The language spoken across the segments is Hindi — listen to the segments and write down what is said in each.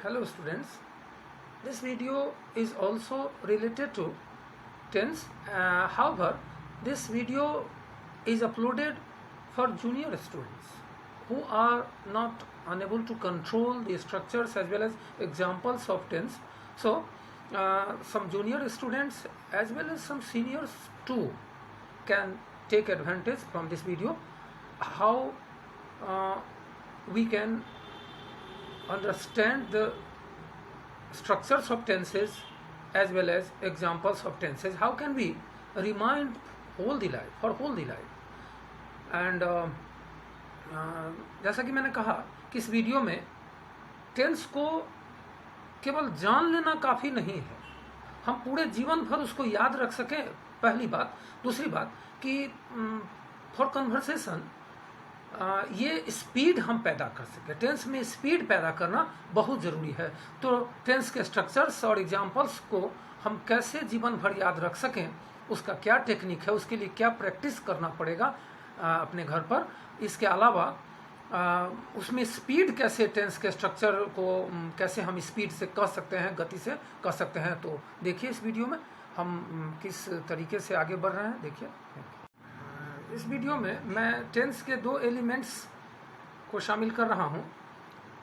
Hello students, this video is also related to tense. However, this video is uploaded for junior students who are not unable to control the structures as well as examples of tense. So, some junior students as well as some seniors too can take advantage from this video. How we can understand the structures of tenses as well as examples of tenses. How can we remind whole the life and जैसा कि मैंने कहा कि इस वीडियो में टेंस को केवल जान लेना काफ़ी नहीं है, हम पूरे जीवन भर उसको याद रख सकें, पहली बात। दूसरी बात कि फॉर कन्वर्सेशन ये स्पीड हम पैदा कर सकें, टेंस में स्पीड पैदा करना बहुत ज़रूरी है। तो टेंस के स्ट्रक्चर्स और एग्जाम्पल्स को हम कैसे जीवन भर याद रख सकें, उसका क्या टेक्निक है, उसके लिए क्या प्रैक्टिस करना पड़ेगा अपने घर पर। इसके अलावा उसमें स्पीड कैसे, टेंस के स्ट्रक्चर को कैसे हम स्पीड से कर सकते हैं, गति से कर सकते हैं। तो देखिए इस वीडियो में हम किस तरीके से आगे बढ़ रहे हैं। देखिए इस वीडियो में मैं टेंस के दो एलिमेंट्स को शामिल कर रहा हूँ।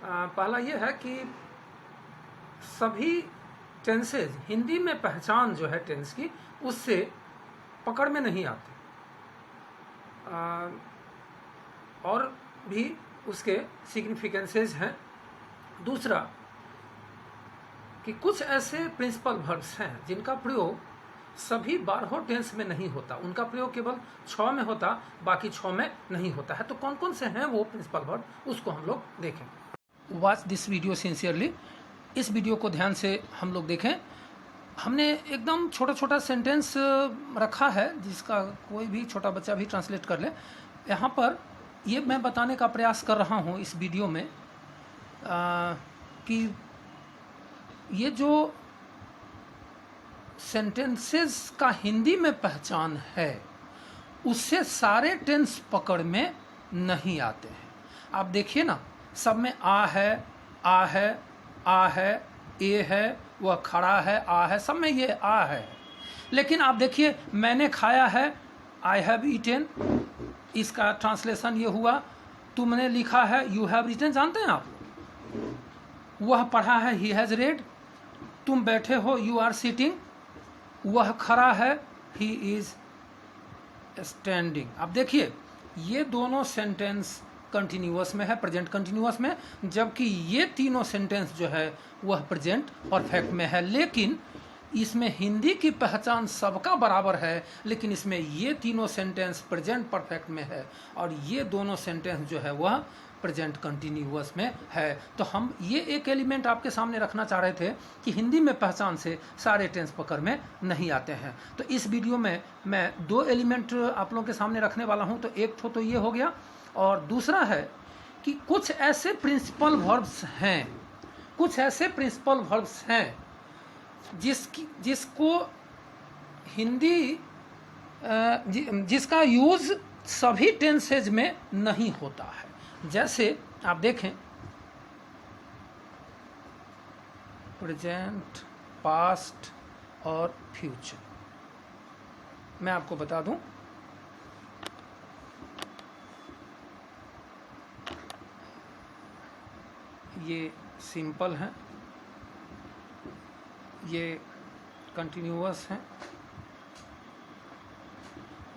पहला ये है कि सभी टेंसेज हिंदी में पहचान जो है टेंस की उससे पकड़ में नहीं आती, और भी उसके सिग्निफिकेंसेज हैं। दूसरा कि कुछ ऐसे प्रिंसिपल वर्ब्स हैं जिनका प्रयोग सभी 12 टेंस में नहीं होता, उनका प्रयोग केवल 6 में होता, बाकी 6 में नहीं होता है। तो कौन कौन से हैं वो प्रिंसिपल वर्ब, उसको हम लोग देखें। वॉच दिस वीडियो सिंसियरली, इस वीडियो को ध्यान से हम लोग देखें। हमने एकदम छोटा छोटा सेंटेंस रखा है जिसका कोई भी छोटा बच्चा भी ट्रांसलेट कर ले। यहाँ पर ये मैं बताने का प्रयास कर रहा हूँ इस वीडियो में कि ये जो सेंटेंसेस का हिंदी में पहचान है उससे सारे टेंस पकड़ में नहीं आते हैं। आप देखिए ना, सब में आ है, आ है, आ है, ए है, वह खड़ा है, आ है, सब में ये आ है। लेकिन आप देखिए मैंने खाया है, आई हैव ईटेन, इसका ट्रांसलेशन ये हुआ तुमने लिखा है, यू हैव रिटन। जानते हैं आप, वह पढ़ा है, ही हैज़ रेड। तुम बैठे हो, यू आर सिटिंग। वह खड़ा है, ही इज स्टैंडिंग। अब देखिए ये दोनों सेंटेंस कंटिन्यूअस में है, प्रेजेंट कंटिन्यूअस में, जबकि ये तीनों सेंटेंस जो है वह प्रेजेंट परफेक्ट में है। लेकिन इसमें हिंदी की पहचान सबका बराबर है, लेकिन इसमें ये तीनों सेंटेंस प्रेजेंट परफेक्ट में है और ये दोनों सेंटेंस जो है वह प्रेजेंट कंटिन्यूअस में है। तो हम ये एक एलिमेंट आपके सामने रखना चाह रहे थे कि हिंदी में पहचान से सारे टेंस पकड़ में नहीं आते हैं। तो इस वीडियो में मैं दो एलिमेंट आप लोगों के सामने रखने वाला हूँ। तो एक तो ये हो गया, और दूसरा है कि कुछ ऐसे प्रिंसिपल वर्ब्स हैं, कुछ ऐसे प्रिंसिपल वर्ब्स हैं जिसको हिंदी जिसका यूज़ सभी टेंसेज में नहीं होता है। जैसे आप देखें प्रेजेंट, पास्ट और फ्यूचर। मैं आपको बता दूं, ये सिंपल है, ये कंटिन्यूअस हैं,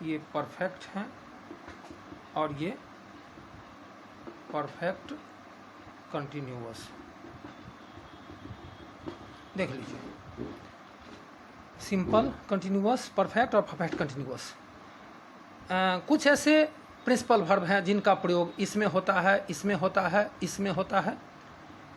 ये परफेक्ट हैं और ये परफेक्ट कंटिन्यूअस। देख लीजिए, सिंपल, कंटिन्यूअस, परफेक्ट और परफेक्ट कंटिन्यूअस। कुछ ऐसे प्रिंसिपल वर्ब हैं जिनका प्रयोग इसमें होता है, इसमें होता है, इसमें होता है,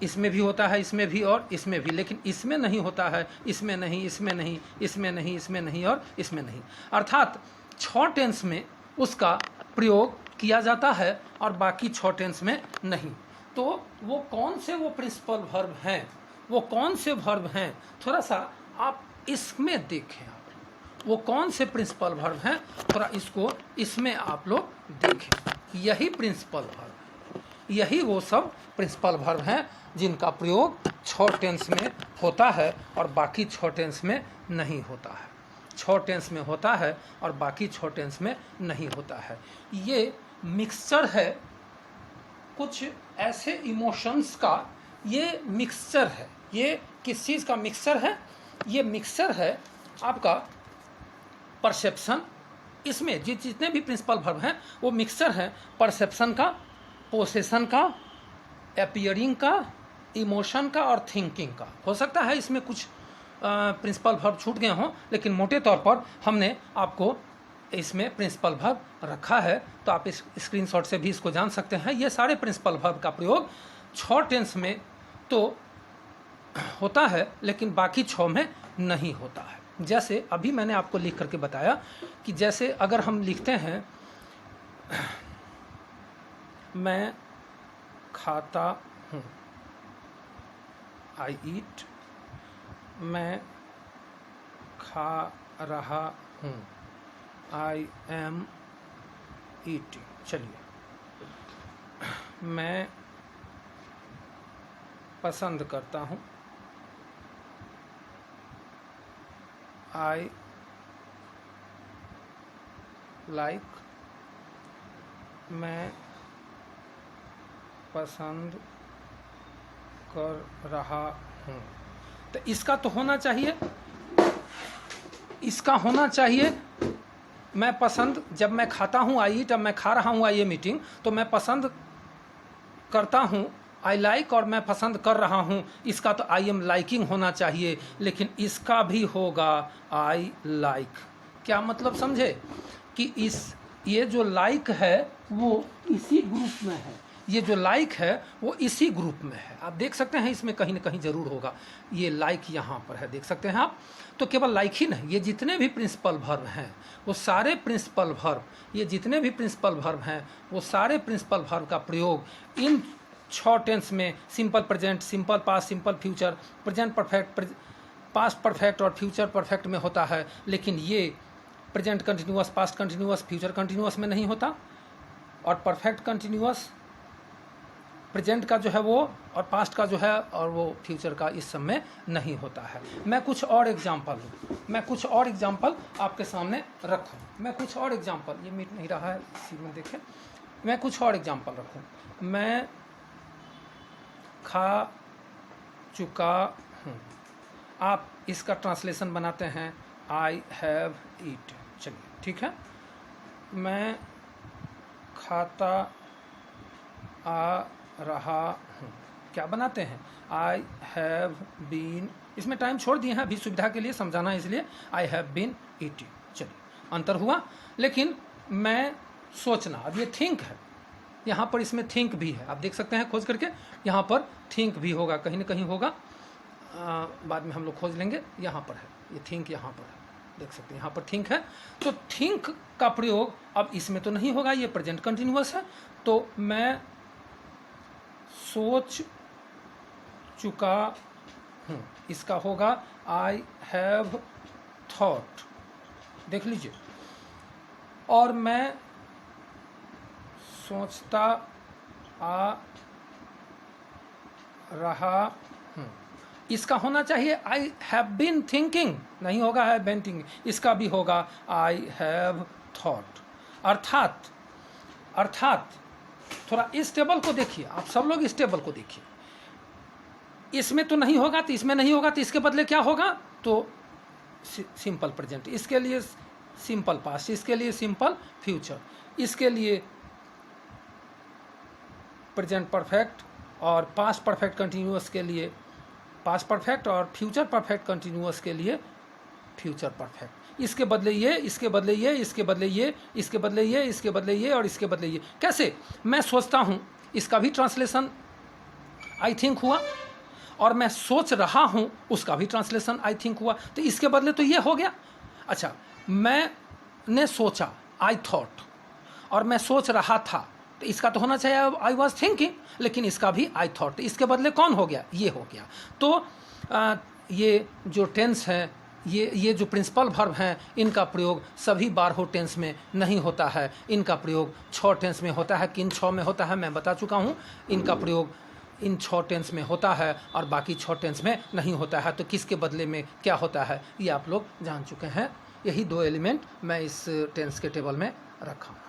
इसमें भी होता है, इसमें भी और इसमें भी, लेकिन इसमें नहीं होता है, इसमें नहीं, इसमें नहीं, इसमें नहीं, इसमें नहीं और इसमें नहीं। अर्थात 6 टेंस में उसका प्रयोग किया जाता है और बाकी 6 टेंस में नहीं। तो वो कौन से वो प्रिंसिपल वर्ब हैं, वो कौन से वर्ब हैं, थोड़ा सा आप इसमें देखें। आप वो कौन से प्रिंसिपल वर्ब हैं, थोड़ा इसको इसमें आप लोग देखें। यही प्रिंसिपल वर्ब, यही वो सब प्रिंसिपल वर्ब हैं जिनका प्रयोग 6 टेंस में होता है और बाकी 6 टेंस में नहीं होता है। 6 टेंस में होता है और बाकी 6 टेंस में नहीं होता है। ये मिक्सचर है कुछ ऐसे इमोशंस का, ये मिक्सचर है। ये किस चीज़ का मिक्सचर है? ये मिक्सचर है आपका परसेप्शन। इसमें जितने भी प्रिंसिपल वर्ब हैं वो मिक्सचर है परसेप्शन का, पोसेशन का, अपीयरिंग का, इमोशन का और थिंकिंग का। हो सकता है इसमें कुछ प्रिंसिपल वर्ब छूट गए हों, लेकिन मोटे तौर पर हमने आपको इसमें प्रिंसिपल वर्ब रखा है, तो आप इस स्क्रीनशॉट से भी इसको जान सकते हैं। ये सारे प्रिंसिपल वर्ब का प्रयोग 6 टेंस में तो होता है लेकिन बाकी 6 में नहीं होता है। जैसे अभी मैंने आपको लिख करके बताया कि जैसे अगर हम लिखते हैं मैं खाता हूँ, आई ईट, मैं खा रहा हूँ, आई एम ईटिंग। चलिए, मैं पसंद करता हूँ, आई लाइक, मैं पसंद कर रहा हूँ। तो इसका तो होना चाहिए, इसका होना चाहिए मैं पसंद, जब मैं खाता हूँ आई ईट, अब मैं खा रहा हूँ आई एम ईटिंग, तो मैं पसंद करता हूँ आई लाइक और मैं पसंद कर रहा हूँ, इसका तो आई एम लाइकिंग होना चाहिए, लेकिन इसका भी होगा आई लाइक। क्या मतलब समझे कि ये जो लाइक है वो इसी ग्रुप में है, ये जो लाइक है वो इसी ग्रुप में है। आप देख सकते हैं इसमें कहीं ना कहीं जरूर होगा, ये लाइक यहाँ पर है, देख सकते हैं आप। तो केवल लाइक ही नहीं, ये जितने भी प्रिंसिपल वर्ब हैं वो सारे प्रिंसिपल वर्ब, ये जितने भी प्रिंसिपल वर्ब हैं वो सारे प्रिंसिपल वर्ब का प्रयोग इन 6 टेंस में simple present, simple past, simple future, present perfect, past perfect और फ्यूचर परफेक्ट में होता है। लेकिन ये present continuous, past continuous, future continuous में नहीं होता, और परफेक्ट कंटिन्यूअस प्रेजेंट का जो है वो, और पास्ट का जो है, और वो फ्यूचर का इस सब में नहीं होता है। मैं कुछ और एग्जांपल दूँ, मैं कुछ और एग्जांपल आपके सामने रखूँ, मैं कुछ और एग्जांपल, ये मिट नहीं रहा है इसी में देखें, मैं कुछ और एग्जांपल रखूँ। मैं खा चुका हूँ, आप इसका ट्रांसलेशन बनाते हैं आई हैव ईट। चलिए ठीक है, मैं खाता आ रहा हूँ, क्या बनाते हैं आई हैव बीन, इसमें टाइम छोड़ दिए हैं अभी सुविधा के लिए, समझाना है इसलिए आई हैव बीन ईटिंग। चलिए अंतर हुआ। लेकिन मैं सोचना, अब ये थिंक है, यहाँ पर इसमें थिंक भी है, आप देख सकते हैं खोज करके, यहाँ पर थिंक भी होगा, कहीं ना कहीं होगा, बाद में हम लोग खोज लेंगे। यहाँ पर है ये थिंक, यहाँ पर है, देख सकते हैं यहाँ पर थिंक है। तो थिंक का प्रयोग अब इसमें तो नहीं होगा, ये प्रेजेंट कंटिन्यूअस है, तो मैं सोच चुका हूँ, इसका होगा आई हैव थॉट, देख लीजिए। और मैं सोचता आ रहा हूँ, इसका होना चाहिए आई हैव बीन थिंकिंग, नहीं होगा हैव बीन थिंकिंग, इसका भी होगा आई हैव थॉट। अर्थात थोड़ा इस टेबल को देखिए, आप सब लोग इस टेबल को देखिए, इसमें तो नहीं होगा, तो इसमें नहीं होगा, तो इसके बदले क्या होगा, तो सिंपल प्रेजेंट, इसके लिए सिंपल पास्ट, इसके लिए सिंपल फ्यूचर, इसके लिए प्रेजेंट परफेक्ट, और पास्ट परफेक्ट कंटिन्यूअस के लिए पास्ट परफेक्ट, और फ्यूचर परफेक्ट कंटिन्यूअस के लिए फ्यूचर परफेक्ट। इसके बदले ये, इसके बदले ये, इसके बदले ये, इसके बदले ये, इसके बदले ये, और इसके बदले ये। कैसे? मैं सोचता हूँ, इसका भी ट्रांसलेशन आई थिंक हुआ, और मैं सोच रहा हूँ उसका भी ट्रांसलेशन आई थिंक हुआ, तो इसके बदले तो ये हो गया। अच्छा, मैंने सोचा आई थॉट, और मैं सोच रहा था, तो इसका तो होना चाहिए आई वॉज थिंकिंग, लेकिन इसका भी आई थॉट, इसके बदले कौन हो गया, ये हो गया। तो ये जो टेंस है ये जो प्रिंसिपल वर्ब हैं इनका प्रयोग सभी 12 टेंस में नहीं होता है। इनका प्रयोग 6 टेंस में होता है। किन 6 में होता है मैं बता चुका हूँ। इनका प्रयोग इन 6 टेंस में होता है और बाकी 6 टेंस में नहीं होता है। तो किसके बदले में क्या होता है ये आप लोग जान चुके हैं। यही 2 एलिमेंट मैं इस टेंस के टेबल में रखा हूँ।